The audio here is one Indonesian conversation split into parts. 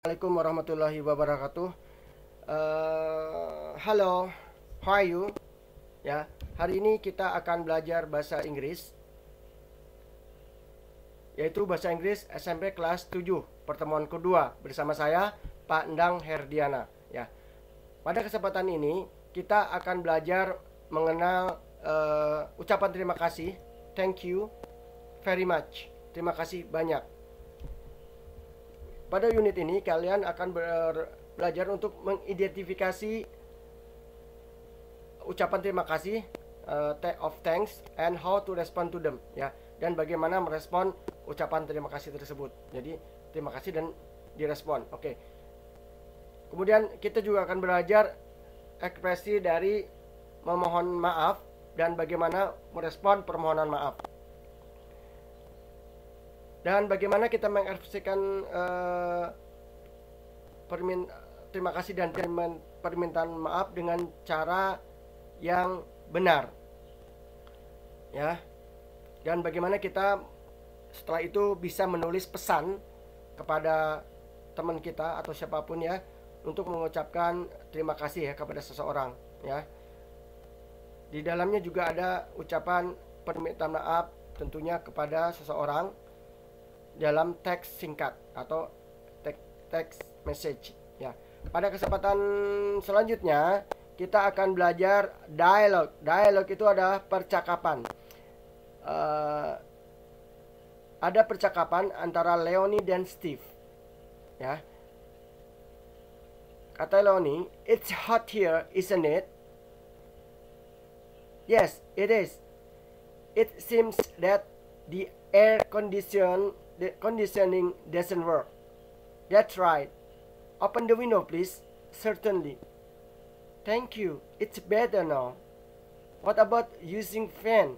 Assalamualaikum warahmatullahi wabarakatuh. Halo, how are you? Ya, hari ini kita akan belajar bahasa Inggris, yaitu bahasa Inggris SMP kelas 7, pertemuan kedua bersama saya, Pak Endang Herdiana. Ya, pada kesempatan ini kita akan belajar mengenal ucapan terima kasih, thank you very much, terima kasih banyak. Pada unit ini kalian akan belajar untuk mengidentifikasi ucapan terima kasih, of thanks, and how to respond to them, ya, dan bagaimana merespon ucapan terima kasih tersebut. Jadi terima kasih dan direspon. Oke. Kemudian kita juga akan belajar ekspresi dari memohon maaf dan bagaimana merespon permohonan maaf. Dan bagaimana kita mengekspresikan terima kasih dan permintaan maaf dengan cara yang benar, ya. Dan bagaimana kita setelah itu bisa menulis pesan kepada teman kita atau siapapun, ya, untuk mengucapkan terima kasih, ya, kepada seseorang, ya. Di dalamnya juga ada ucapan permintaan maaf tentunya kepada seseorang dalam teks singkat atau teks message, ya. Pada kesempatan selanjutnya kita akan belajar dialog. Dialog itu adalah percakapan. Ada percakapan antara Leonie dan Steve, ya. Kata Leonie, "It's hot here, isn't it?" "Yes, it is. It seems that the conditioning doesn't work." "That's right. Open the window, please." "Certainly." "Thank you. It's better now." "What about using fan?"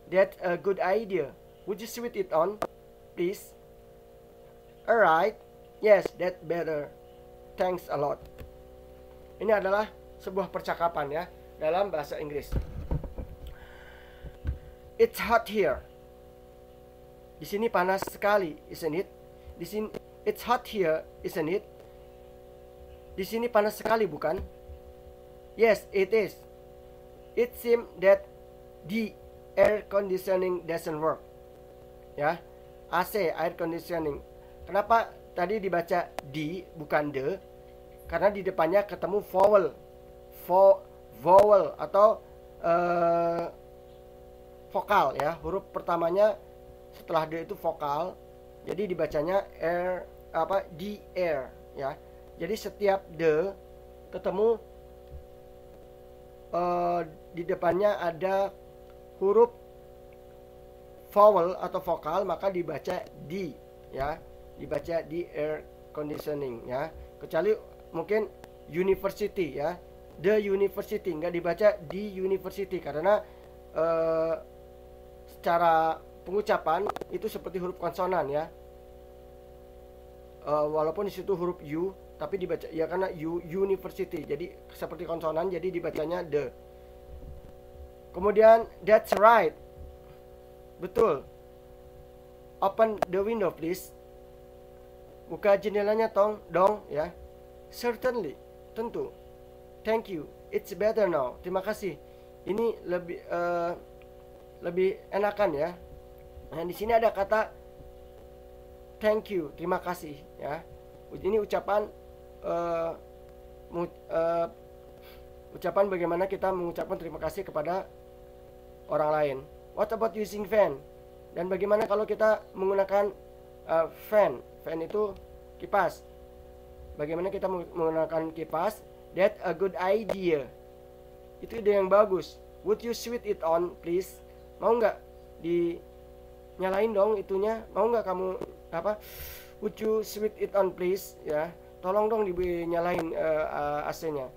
"That's a good idea. Would you switch it on, please?" "Alright. Yes, that's better. Thanks a lot." Ini adalah sebuah percakapan, ya, dalam bahasa Inggris. "It's hot here." Di sini panas sekali, isn't it? Di sini, "It's hot here, isn't it?" Di sini panas sekali, bukan? "Yes, it is. It seems that the air conditioning doesn't work." Ya, AC, air conditioning. Kenapa tadi dibaca di bukan the? Karena di depannya ketemu vowel, vowel atau vokal, ya. Huruf pertamanya setelah the itu vokal, jadi dibacanya air, di air, ya. Jadi setiap the ketemu di depannya ada huruf vowel atau vokal, maka dibaca di, ya, dibaca di air conditioning, ya. Kecuali mungkin university, ya, the university, nggak dibaca di university karena secara pengucapan itu seperti huruf konsonan, ya. Walaupun di situ huruf u, tapi dibaca, ya, karena university, jadi seperti konsonan, jadi dibacanya the. Kemudian that's right, betul. Open the window, please. Buka jendelanya dong, ya. Certainly, tentu. Thank you, it's better now. Terima kasih. Ini lebih enakan, ya. Nah, di sini ada kata thank you, terima kasih, ya. Ini ucapan ucapan bagaimana kita mengucapkan terima kasih kepada orang lain. What about using fan? Dan bagaimana kalau kita menggunakan fan? Fan itu kipas. Bagaimana kita menggunakan kipas? That's a good idea. Itu ide yang bagus. Would you switch it on, please? Mau nggak nyalain dong itunya? Mau nggak kamu would you switch it on, please? Ya, tolong dong dinyalain AC-nya.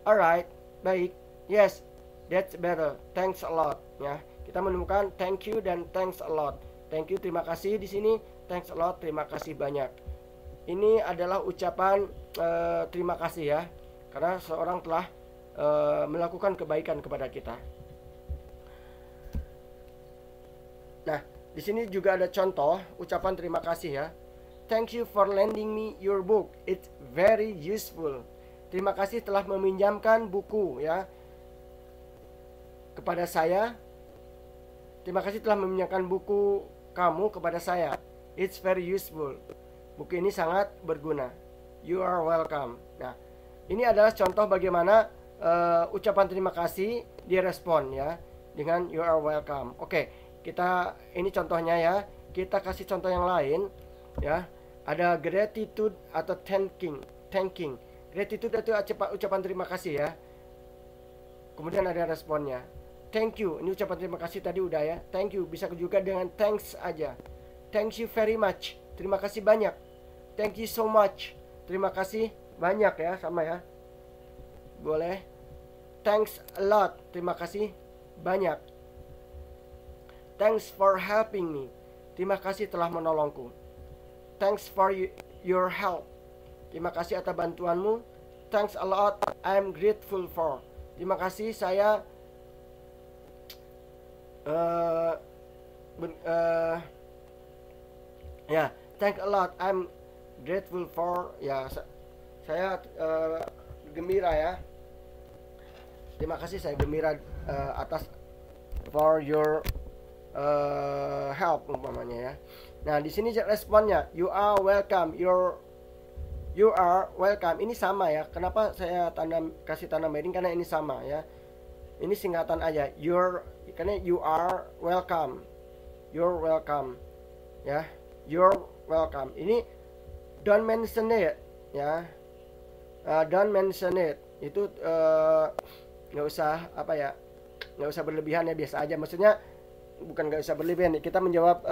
Alright, baik. Yes, that's better. Thanks a lot, ya. Kita menemukan thank you dan thanks a lot. Thank you, terima kasih di sini. Thanks a lot, terima kasih banyak. Ini adalah ucapan terima kasih, ya, karena seorang telah melakukan kebaikan kepada kita. Nah, di sini juga ada contoh ucapan terima kasih, ya. Thank you for lending me your book. It's very useful. Terima kasih telah meminjamkan buku ya kepada saya. Terima kasih telah meminjamkan buku kamu kepada saya. It's very useful. Buku ini sangat berguna. You are welcome. Nah, ini adalah contoh bagaimana ucapan terima kasih direspon ya dengan you are welcome. Oke, kita ini contohnya ya. Kita kasih contoh yang lain ya. Ada gratitude atau thanking. Gratitude itu ucapan terima kasih ya. Kemudian ada responnya. Thank you. Ini ucapan terima kasih tadi udah ya. Thank you bisa juga dengan thanks aja. Thank you very much. Terima kasih banyak. Thank you so much. Terima kasih banyak ya, sama ya. Boleh. Thanks a lot. Terima kasih banyak. Thanks for helping me. Terima kasih telah menolongku. Thanks for your help. Terima kasih atas bantuanmu. Thanks a lot. I'm grateful for. Terima kasih saya ya, thank a lot. I'm grateful for. Ya, saya gembira ya. Terima kasih saya gembira atas for your help umpamanya ya. Nah, di sini responnya you are welcome. You are welcome. Ini sama ya. Kenapa saya kasih tanda merah? Karena ini sama ya. Ini singkatan aja. Karena you are welcome. You're welcome. Ya. You're welcome. Ini don't mention it ya. Don't mention it. Itu nggak usah apa ya. Nggak usah berlebihan ya, biasa aja. Maksudnya bukan nggak usah berlebihan. Kita menjawab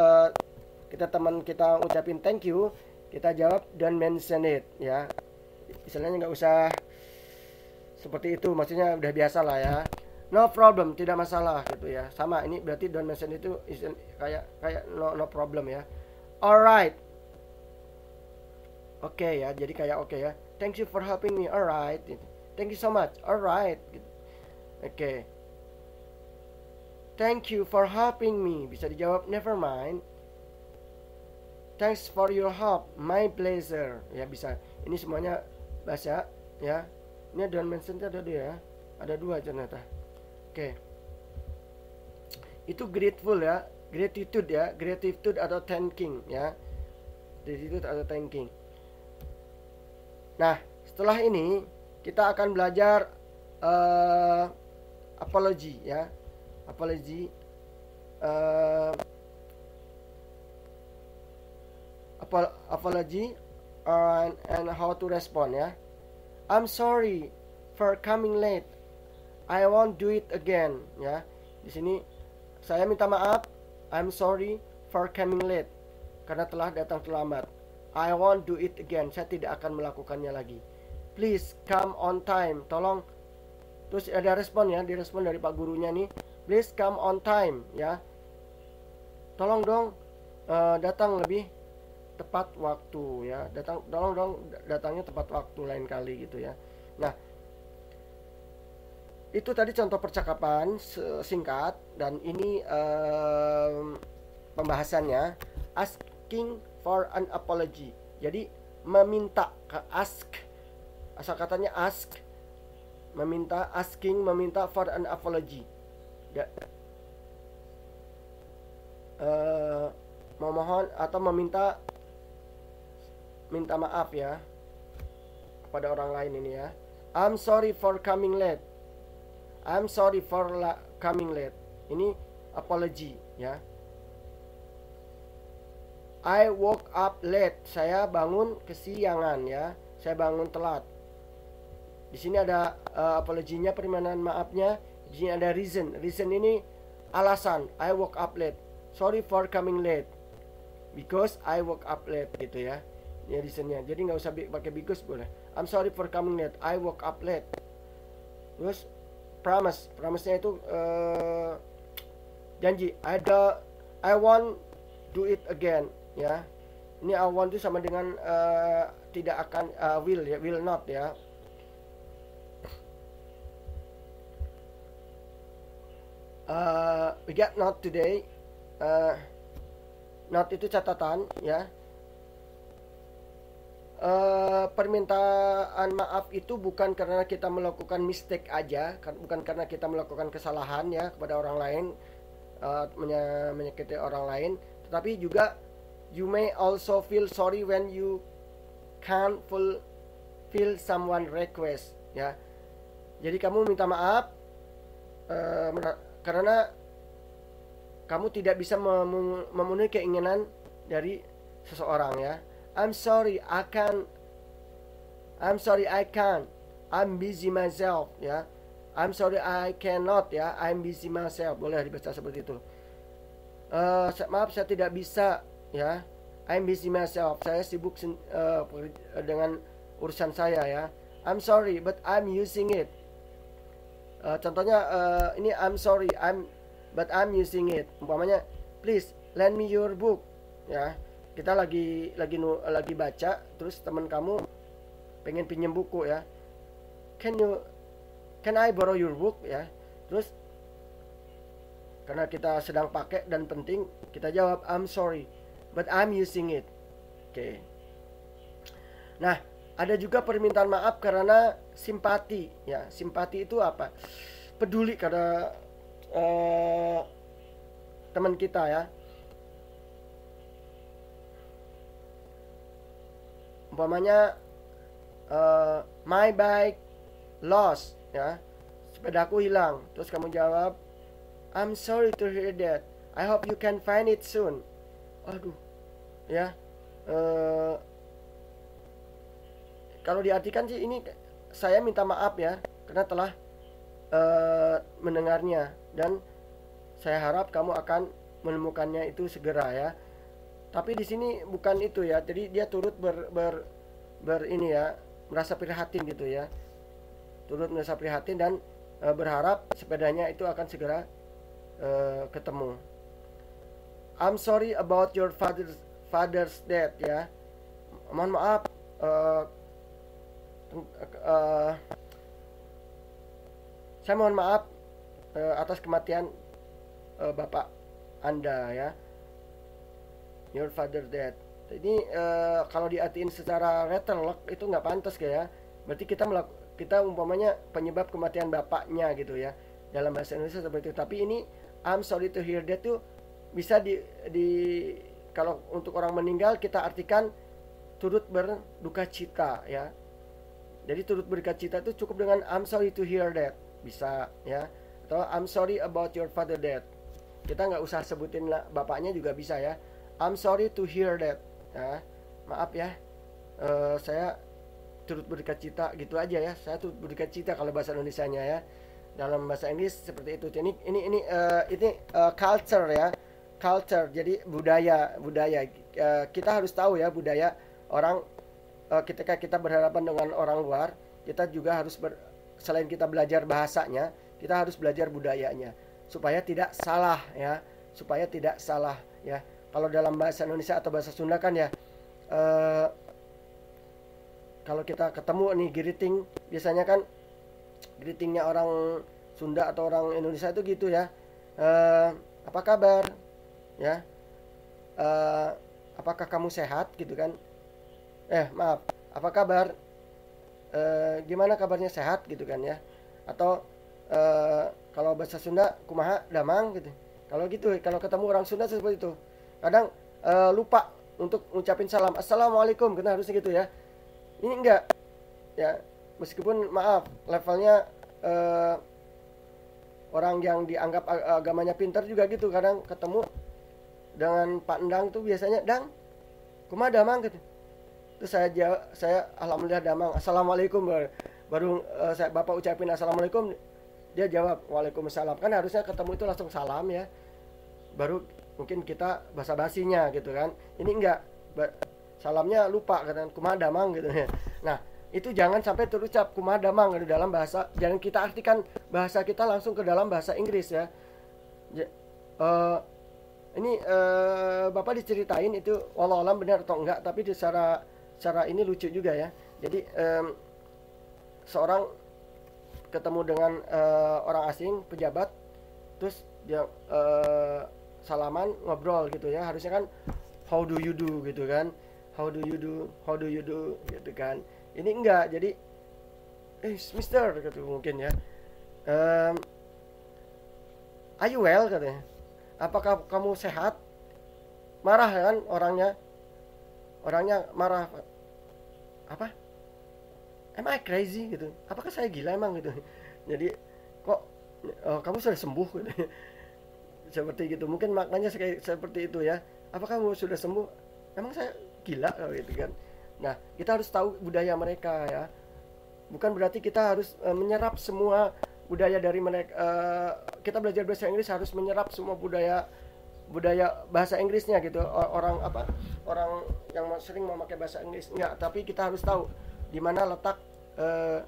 teman kita ucapin thank you, kita jawab don't mention it ya. Istilahnya nggak usah seperti itu, maksudnya udah biasa lah ya. No problem, tidak masalah gitu ya. Sama, ini berarti don't mention itu kayak no problem ya. Alright. Oke ya, jadi kayak oke ya. Thank you for helping me. Alright. Thank you so much. Alright. Oke. Thank you for helping me. Bisa dijawab never mind. Thanks for your help. My pleasure. Ya bisa. Ini semuanya bahasa ya. Ini don't mention ada dua ya. Ada dua ternyata. Oke. Itu grateful ya. Gratitude ya. Gratitude atau thanking ya. Gratitude atau thanking. Nah, setelah ini kita akan belajar apology ya. Apology. Apology and how to respond ya. I'm sorry for coming late. I won't do it again ya. Di sini saya minta maaf. I'm sorry for coming late, karena telah datang terlambat. I won't do it again. Saya tidak akan melakukannya lagi. Please come on time. Tolong. Terus ada respon ya, direspon dari Pak gurunya nih. Please come on time ya. Tolong dong datang lebih tepat waktu ya. Tolong dong datangnya tepat waktu lain kali gitu ya. Nah, itu tadi contoh percakapan singkat, dan ini pembahasannya asking for an apology. Jadi meminta, ask, asal katanya ask, meminta, asking, meminta for an apology ya. Memohon atau minta maaf ya kepada orang lain ini ya. I'm sorry for coming late. I'm sorry for coming late. Ini apology ya. I woke up late. Saya bangun kesiangan ya. Saya bangun telat. Di sini ada apology-nya, permohonan maafnya. Di sini ada reason. Reason ini alasan. I woke up late. Sorry for coming late. Because I woke up late gitu ya. Ini reasonnya. Jadi nggak usah pakai because boleh. I'm sorry for coming late. I woke up late. Terus promise. Promise-nya itu janji. I won't do it again ya. Ini I want itu sama dengan tidak akan, will ya, will not ya. We got not today. Not itu catatan ya. permintaan maaf itu bukan karena kita melakukan mistake aja, bukan karena kita melakukan kesalahan ya kepada orang lain, menyakiti orang lain, tetapi juga you may also feel sorry when you can't fulfill someone request ya. Jadi kamu minta maaf karena kamu tidak bisa memenuhi keinginan dari seseorang ya. I'm sorry I can't. I'm busy myself ya. I'm sorry I cannot ya. I'm busy myself. Boleh dibaca seperti itu. Maaf saya tidak bisa ya. I'm busy myself. Saya sibuk dengan urusan saya ya. I'm sorry but I'm using it. Contohnya ini I'm sorry but I'm using it. Umpamanya please lend me your book ya. Kita lagi baca, terus teman kamu pengen pinjam buku ya. Can I borrow your book ya. Terus karena kita sedang pakai dan penting, kita jawab I'm sorry but I'm using it. Oke. Nah, ada juga permintaan maaf karena simpati ya. Simpati itu apa? Peduli pada teman kita ya. Umpamanya my bike lost ya, sepedaku hilang, terus kamu jawab I'm sorry to hear that, I hope you can find it soon. Aduh ya, kalau diartikan sih ini saya minta maaf ya karena telah mendengarnya, dan saya harap kamu akan menemukannya itu segera ya. Tapi di sini bukan itu ya. Jadi dia turut ini ya, merasa prihatin gitu ya. Turut merasa prihatin dan berharap sepedanya itu akan segera ketemu. I'm sorry about your father's death ya. Mohon maaf saya mohon maaf atas kematian bapak Anda ya. Your father dead. Ini kalau diartiin secara letterlock itu nggak pantas kayak. Berarti kita umpamanya penyebab kematian bapaknya gitu ya. Dalam bahasa Indonesia seperti itu. Tapi ini I'm sorry to hear that tuh bisa kalau untuk orang meninggal kita artikan turut berduka cita ya. Jadi turut berduka cita itu cukup dengan I'm sorry to hear that, bisa ya. Atau I'm sorry about your father death. Kita nggak usah sebutin lah bapaknya juga bisa ya. I'm sorry to hear that ya. Maaf ya, saya turut berduka cita gitu aja ya. Saya turut berduka cita kalau bahasa Indonesianya ya. Dalam bahasa Inggris seperti itu. Ini culture ya. Culture, jadi budaya. Kita harus tahu ya budaya orang. Ketika kita berhadapan dengan orang luar, kita juga harus selain kita belajar bahasanya, kita harus belajar budayanya supaya tidak salah ya. Kalau dalam bahasa Indonesia atau bahasa Sunda kan ya, kalau kita ketemu nih greeting, biasanya kan greetingnya orang Sunda atau orang Indonesia itu gitu ya, apa kabar ya, apakah kamu sehat gitu kan, maaf, apa kabar, gimana kabarnya, sehat gitu kan ya. Atau kalau bahasa Sunda kumaha damang gitu. Kalau ketemu orang Sunda seperti itu. Kadang lupa untuk ngucapin salam, assalamualaikum, karena harusnya gitu ya. Ini enggak ya, meskipun maaf levelnya orang yang dianggap agamanya pintar juga gitu, kadang ketemu dengan Pak Endang tuh biasanya, Dang kumaha damang gitu. Terus saya alhamdulillah damang, assalamualaikum, baru bapak ucapin assalamualaikum, dia jawab waalaikumsalam. Kan harusnya ketemu itu langsung salam ya, baru mungkin kita basa-basinya gitu kan. Ini enggak, salamnya lupa kan, kumaha damang gitu ya. Nah itu jangan sampai terucap kumaha damang gitu dalam bahasa. Jangan kita artikan bahasa kita langsung ke dalam bahasa Inggris ya. Ini bapak diceritain itu walau alam benar atau enggak, tapi secara ini lucu juga ya. Jadi seorang ketemu dengan orang asing, pejabat, terus dia salaman, ngobrol gitu ya. Harusnya kan how do you do gitu kan, how do you do gitu kan. Ini enggak, jadi mister gitu mungkin ya. Ehm, are you well katanya, apakah kamu sehat? Marah kan orangnya marah, apa, am I crazy gitu, apakah saya gila emang gitu. Jadi kok kamu sudah sembuh gitu. Seperti gitu mungkin maknanya seperti itu ya, apakah kamu sudah sembuh, emang saya gila gitu kan. Nah, kita harus tahu budaya mereka ya, bukan berarti kita harus menyerap semua budaya dari mereka. Kita belajar bahasa Inggris harus menyerap semua budaya bahasa Inggrisnya gitu. Orang yang sering memakai bahasa Inggris enggak, tapi kita harus tahu di mana letak eh,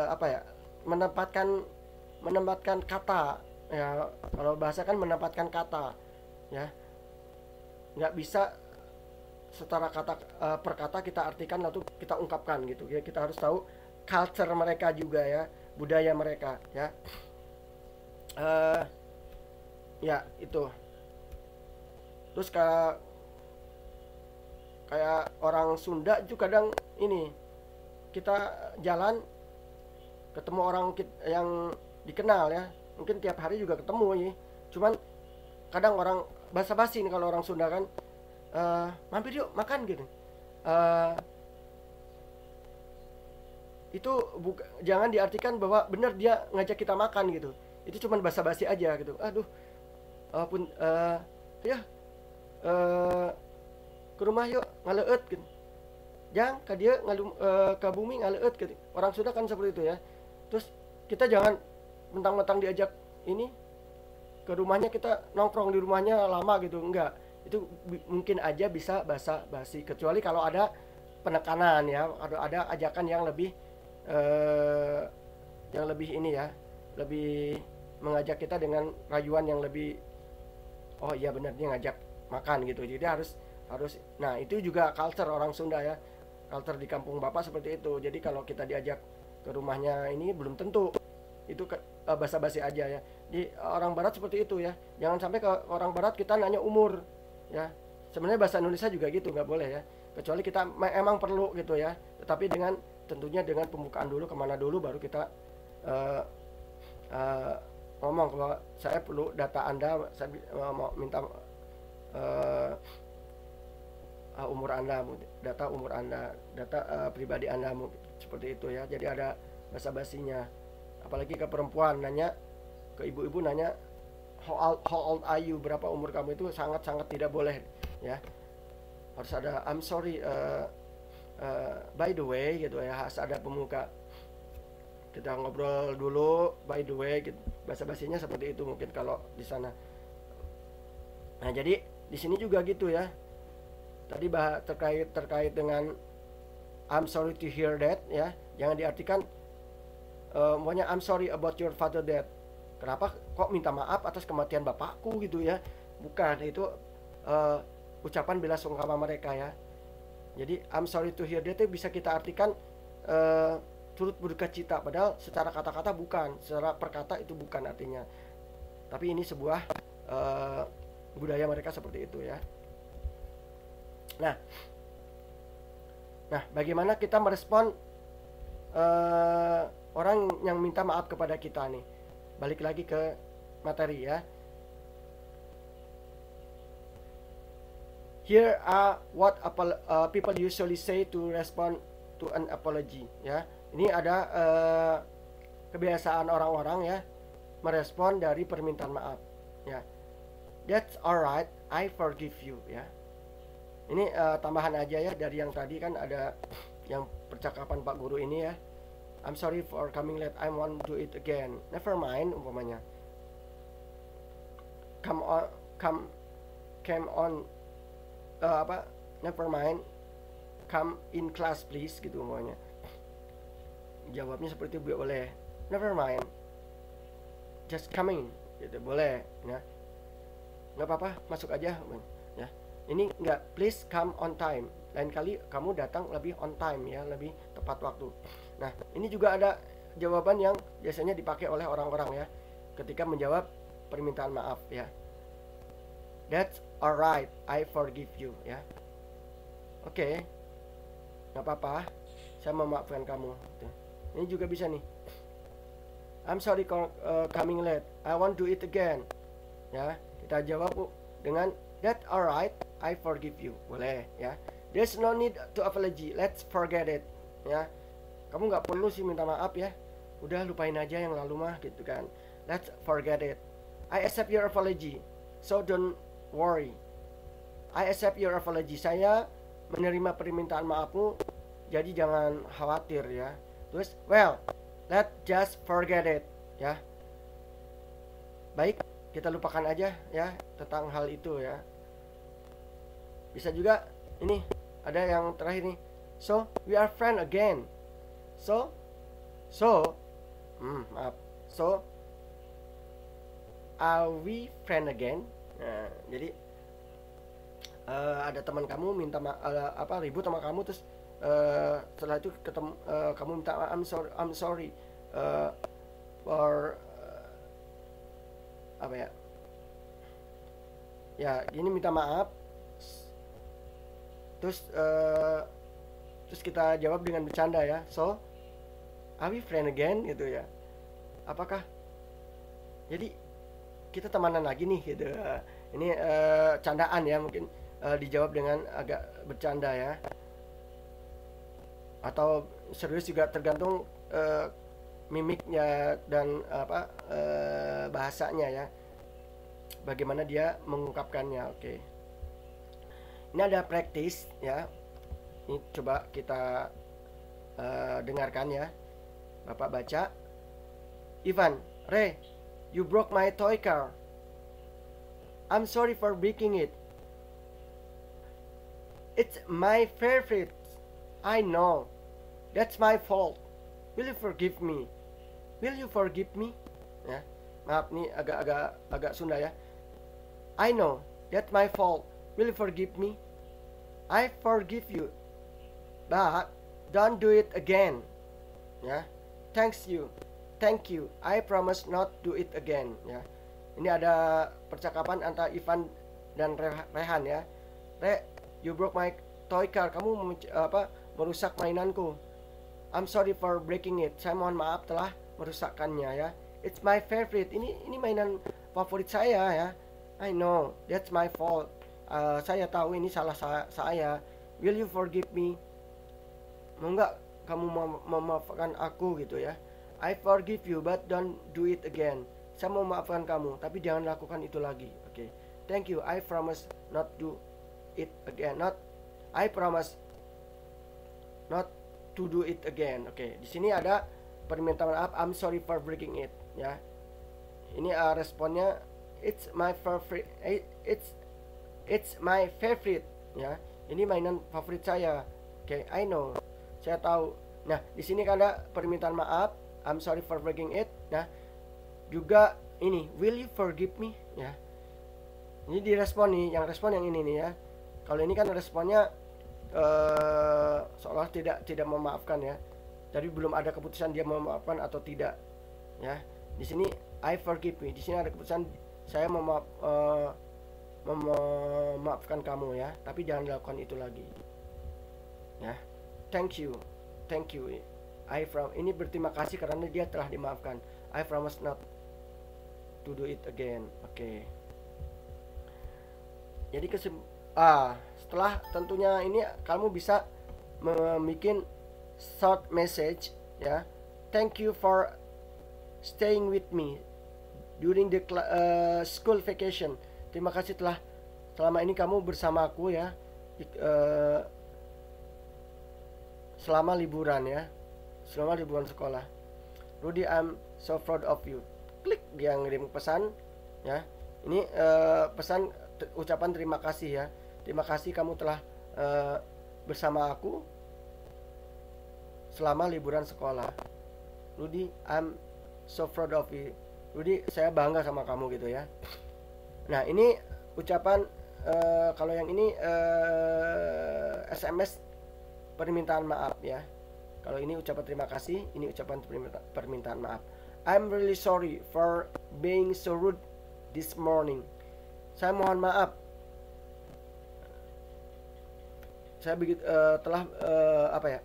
apa ya, menempatkan kata ya. Kalau bahasa kan menempatkan kata ya, nggak bisa setara kata per kata kita artikan lalu kita ungkapkan gitu ya. Kita harus tahu culture mereka juga ya, budaya mereka ya. Ya itu. Terus kayak orang Sunda juga kadang ini, kita jalan ketemu orang yang dikenal ya, mungkin tiap hari juga ketemu ya, cuman kadang orang basa-basi nih kalau orang Sunda kan, mampir yuk makan gitu. Itu jangan diartikan bahwa benar dia ngajak kita makan gitu, itu cuman basa-basi aja gitu. Aduh, ya ke rumah yuk ngaleut gitu, jangan ke dia ke bumi ngaleut gitu. Orang Sunda kan seperti itu ya. Terus kita jangan mentang-mentang diajak ini ke rumahnya kita nongkrong di rumahnya lama gitu, enggak. Itu mungkin aja bisa basa-basi, kecuali kalau ada penekanan ya, ada ajakan yang lebih ini ya, lebih mengajak kita dengan rayuan yang lebih, oh iya benar dia ngajak makan gitu. Jadi harus, nah itu juga culture orang Sunda ya, culture di kampung bapak seperti itu. Jadi kalau kita diajak ke rumahnya ini belum tentu itu basa-basi aja ya. Di orang barat seperti itu ya, jangan sampai ke orang barat kita nanya umur ya. Sebenarnya bahasa Indonesia juga gitu, nggak boleh ya, kecuali kita emang perlu gitu ya. Tetapi tentunya dengan pembukaan dulu, kemana dulu baru kita ngomong kalau saya perlu data Anda, saya mau minta umur Anda, data umur Anda, data pribadi Anda, seperti itu ya. Jadi ada basa-basinya. Apalagi ke perempuan nanya, ke ibu-ibu nanya how old are you, berapa umur kamu, itu sangat-sangat tidak boleh ya. Harus ada I'm sorry, by the way gitu ya, harus ada pemuka. Kita ngobrol dulu by the way gitu. Basa-basinya seperti itu mungkin kalau di sana. Nah, jadi di sini juga gitu ya. Tadi terkait dengan I'm sorry to hear that ya, jangan diartikan pokoknya I'm sorry about your father death. Kenapa kok minta maaf atas kematian bapakku gitu ya? Bukan, itu ucapan bela sungkawa mereka ya. Jadi I'm sorry to hear that itu bisa kita artikan turut berduka cita, padahal secara kata-kata bukan, secara perkata itu bukan artinya. Tapi ini sebuah budaya mereka seperti itu ya. Nah, bagaimana kita merespon orang yang minta maaf kepada kita nih? Balik lagi ke materi ya. Here are what people usually say to respond to an apology ya. Ini ada kebiasaan orang-orang ya merespon dari permintaan maaf ya. That's alright, I forgive you ya. Ini tambahan aja ya dari yang tadi kan ada yang percakapan Pak Guru ini ya. I'm sorry for coming late, I won't do it again. Never mind umpamanya. Come on, never mind, come in class please gitu umpamanya. Jawabnya seperti itu boleh. Never mind, just coming gitu boleh ya. Nggak apa-apa, masuk aja ya. Ini nggak, please come on time. Lain kali kamu datang lebih on time ya, lebih tepat waktu. Nah, ini juga ada jawaban yang biasanya dipakai oleh orang-orang ya ketika menjawab permintaan maaf ya. That's alright, I forgive you ya. Oke, nggak apa-apa, saya memaafkan kamu. Ini juga bisa nih. I'm sorry coming late. I want to do it again. Ya, kita jawab dengan that alright, I forgive you. Boleh ya. There's no need to apology. Let's forget it. Ya, kamu nggak perlu sih minta maaf ya. Udah lupain aja yang lalu mah gitu kan. Let's forget it. I accept your apology. So don't worry. I accept your apology. Saya menerima permintaan maafmu. Jadi jangan khawatir ya. Terus, well, let's just forget it ya. Baik, kita lupakan aja ya tentang hal itu ya. Bisa juga ini ada yang terakhir nih. So we are friend again. So maaf. So are we friend again? Nah, jadi ada teman kamu minta ribut sama kamu, terus setelah itu ketemu kamu minta I'm sorry for apa ya? Ya, ini minta maaf. Terus kita jawab dengan bercanda ya. So, are we friend again gitu ya. Apakah jadi kita temanan lagi nih gitu. Ini candaan ya, mungkin dijawab dengan agak bercanda ya. Atau serius juga, tergantung mimiknya dan bahasanya ya. Bagaimana dia mengungkapkannya. Oke. Ini ada praktis ya. Ini coba kita dengarkan ya. Bapak baca. Ivan, Ray, you broke my toy car. I'm sorry for breaking it. It's my favorite. I know. That's my fault. Will you forgive me? Will you forgive me? Ya. Maaf nih agak Sunda ya. I know. That's my fault. Will you forgive me? I forgive you. But don't do it again. Ya. Thank you. I promise not do it again. Ya. Ini ada percakapan antara Ivan dan Rehan ya. Re, you broke my toy car. Kamu merusak mainanku. I'm sorry for breaking it. Saya mohon maaf telah merusakkannya ya. It's my favorite. Ini mainan favorit saya ya. I know. That's my fault. Saya tahu ini salah saya. Will you forgive me? Mau nggak kamu memaafkan aku gitu ya? I forgive you, but don't do it again. Saya mau maafkan kamu, tapi jangan lakukan itu lagi. Oke. Thank you. I promise not do it again. I promise not to do it again. Oke. Di sini ada permintaan maaf. I'm sorry for breaking it. Ya. Ini responnya. It's my favorite. It's my favorite. Ya. Ini mainan favorit saya. Oke. I know. Saya tahu. Nah, di sini ada permintaan maaf. I'm sorry for breaking it. Nah, juga ini, will you forgive me? Ya. Ini direspon nih, yang respon yang ini nih ya. Kalau ini kan responnya seolah tidak memaafkan ya. Jadi belum ada keputusan dia memaafkan atau tidak. Ya. Di sini I forgive me. Di sini ada keputusan saya memaafkan kamu ya, tapi jangan lakukan itu lagi. Ya. Thank you. Ini berterima kasih karena dia telah dimaafkan. I promise not to do it again. Oke. Jadi setelah tentunya ini kamu bisa membuat short message ya. Thank you for staying with me during the school vacation. Terima kasih telah selama ini kamu bersama aku ya. Selama liburan ya. Selama liburan sekolah. Rudy, I'm so proud of you. Klik, dia ngirim pesan ya. Ini pesan ucapan terima kasih ya. Terima kasih kamu telah bersama aku selama liburan sekolah. Rudy, I'm so proud of you. Rudy, saya bangga sama kamu gitu ya. Nah, ini ucapan kalau yang ini SMS permintaan maaf ya. Kalau ini ucapan terima kasih, ini ucapan permintaan maaf. I'm really sorry for being so rude this morning. Saya mohon maaf. saya begitu telah apa ya,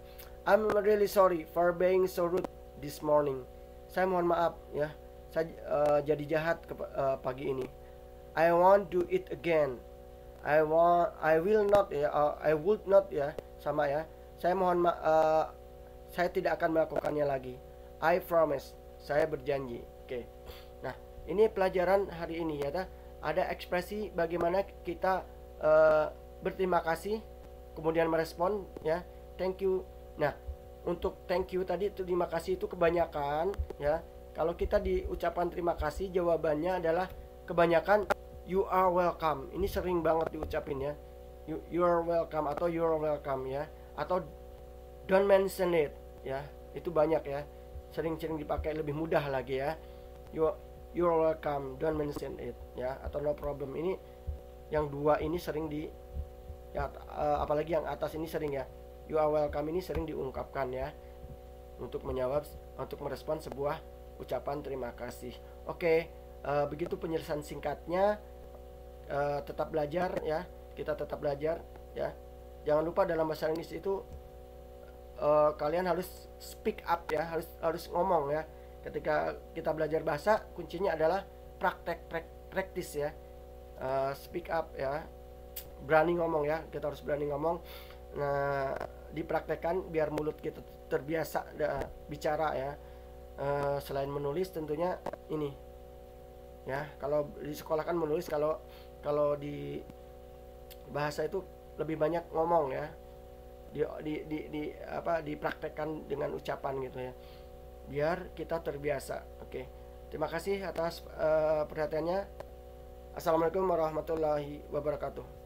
I'm really sorry for being so rude this morning. Saya mohon maaf ya, saya jadi jahat pagi ini. I won't do it again. I will not ya, I would not ya, sama ya. Saya mohon saya tidak akan melakukannya lagi. I promise. Saya berjanji. Oke. Nah, ini pelajaran hari ini ya. Ada ekspresi bagaimana kita berterima kasih, kemudian merespon ya. Thank you. Nah, untuk thank you tadi, terima kasih itu kebanyakan ya. Kalau kita di ucapan terima kasih, jawabannya adalah kebanyakan you are welcome. Ini sering banget diucapin ya. You are welcome atau you are welcome ya. Atau don't mention it ya. Itu banyak ya. Sering-sering dipakai, lebih mudah lagi ya. You're welcome, don't mention it ya, atau no problem. Ini yang dua ini sering di ya, apalagi yang atas ini sering ya. You are welcome ini sering diungkapkan ya, untuk menjawab, untuk merespon sebuah ucapan terima kasih. Oke, begitu penyelesaian singkatnya. Tetap belajar ya, kita tetap belajar ya. Jangan lupa dalam bahasa Inggris itu kalian harus speak up ya, harus ngomong ya. Ketika kita belajar bahasa, kuncinya adalah practice ya. Speak up ya, berani ngomong ya, kita harus berani ngomong. Nah, dipraktekkan biar mulut kita terbiasa bicara ya. Selain menulis tentunya ini ya, kalau di sekolah kan menulis, kalau di bahasa itu lebih banyak ngomong ya. Dipraktekkan dengan ucapan gitu ya, biar kita terbiasa. Oke. Terima kasih atas perhatiannya. Assalamualaikum warahmatullahi wabarakatuh.